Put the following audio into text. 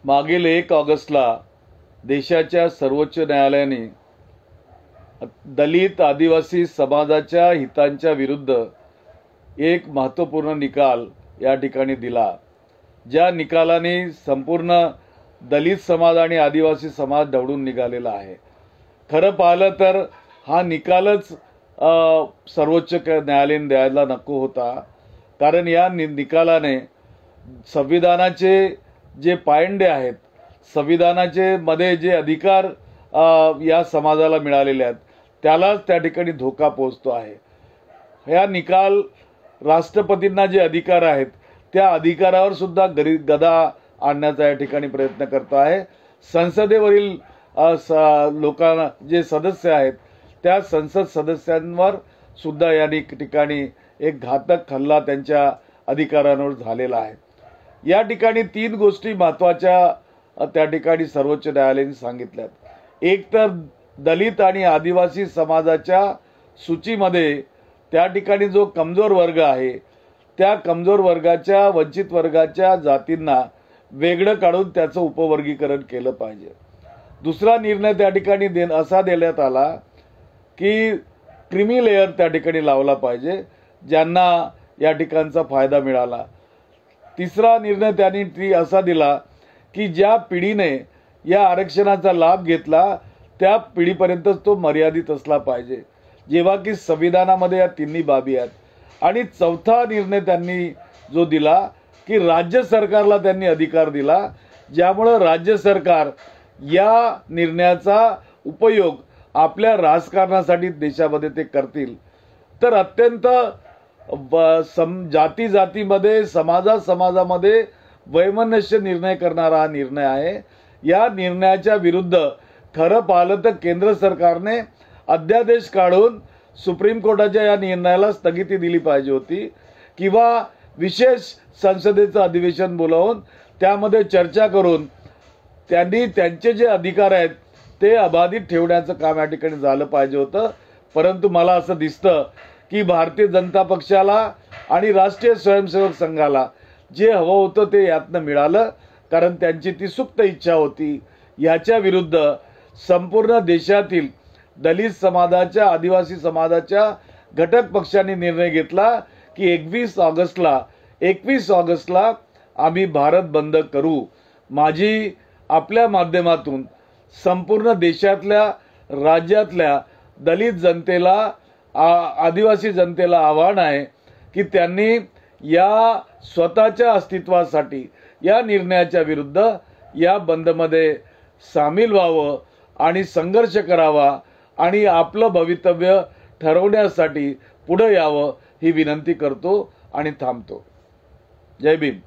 मागील 1 ऑगस्टला देशाच्या सर्वोच्च न्यायालयाने दलित आदिवासी समाजाच्या हितांच्या विरुद्ध एक महत्त्वपूर्ण निकाल या ठिकाणी दिला। ज्या निकालाने संपूर्ण दलित समाज आणि आदिवासी समाज ढवळून निघालेला आहे। खरं पाहिलं तर हा निकालच सर्वोच्च न्यायालयाने द्यायला नको होता, कारण या निकालाने संविधानाचे जे पायंडे आहेत, संविधानाचे मध्ये जे अधिकार या समाजाला मिळालेले आहेत त्यालाच त्या ठिकाणी धोका पोहोचतो आहे। या निकाल राष्ट्रपतींना जे अधिकार आहेत त्या अधिकारावर सुद्धा गदा आणण्याचा या ठिकाणी प्रयत्न करतो आहे। संसदेवरील लोकांना जे सदस्य आहेत त्या संसद सदस्यांवर सुद्धा या ठिकाणी एक घातक हल्ला त्यांच्या अधिकारांवर झालेला आहे। या ठिकाणी 3 गोष्टी महत्त्वाच्या त्या ठिकाणी सर्वोच्च न्यायालयाने सांगितल्यात। एक तर दलित आणि आदिवासी समाजाच्या सूचीमध्ये त्या ठिकाणी जो कमजोर वर्ग आहे त्या कमजोर वर्गाच्या वंचित वर्गाच्या जातींना वेगळं काढून त्याचं उपवर्गीकरण केलं पाहिजे। दुसरा निर्णय त्या ठिकाणी असा देण्यात आला की क्रीमी लेयर त्या ठिकाणी लावला पाहिजे ज्यांना या ठिकाणचा फायदा मिळाला। तिसरा निर्णय त्यांनी असा दिला की ज्या पिढीने या आरक्षणाचा लाभ घेतला त्या पिढीपर्यंतच तो मर्यादित असला पाहिजे, जेव्हा की संविधानामध्ये या तिन्ही बाबी आहेत। आणि चौथा निर्णय त्यांनी जो दिला की राज्य सरकारला त्यांनी अधिकार दिला, ज्यामुळे राज्य सरकार या निर्णयाचा उपयोग आपल्या राजकारणासाठी देशामध्ये ते करतील। तर अत्यंत जाती जातीमध्ये समाजामध्ये वैमनस्य निर्णय करणारा हा निर्णय आहे। या निर्णयाच्या विरुद्ध खरं पाहिलं तर केंद्र सरकारने अध्यादेश काढून सुप्रीम कोर्टाच्या या निर्णयाला स्थगिती दिली पाहिजे होती, किंवा विशेष संसदेचं अधिवेशन बोलावून त्यामध्ये चर्चा करून त्यांनी त्यांचे जे अधिकार आहेत ते अबाधित ठेवण्याचं काम या ठिकाणी झालं पाहिजे होतं। परंतु मला असं दिसतं की भारतीय जनता पक्षाला आणि राष्ट्रीय स्वयंसेवक संघाला जे हवं होतं ते यातनं मिळालं, कारण त्यांची ती सुप्त इच्छा होती। याच्या विरुद्ध संपूर्ण देशातील दलित समाजाच्या आदिवासी समाजाच्या घटक पक्षांनी निर्णय घेतला की 21 ऑगस्टला आम्ही भारत बंद करू। माझी आपल्या माध्यमातून संपूर्ण देशातल्या राज्यातल्या दलित जनतेला आदिवासी जनतेला आव्हान आहे की त्यांनी या स्वतःच्या अस्तित्वासाठी या निर्णयाच्या विरुद्ध या बंदमध्ये सामील व्हावं आणि संघर्ष करावा आणि आपलं भवितव्य ठरवण्यासाठी पुढे यावं ही विनंती करतो आणि थांबतो। जय भीम।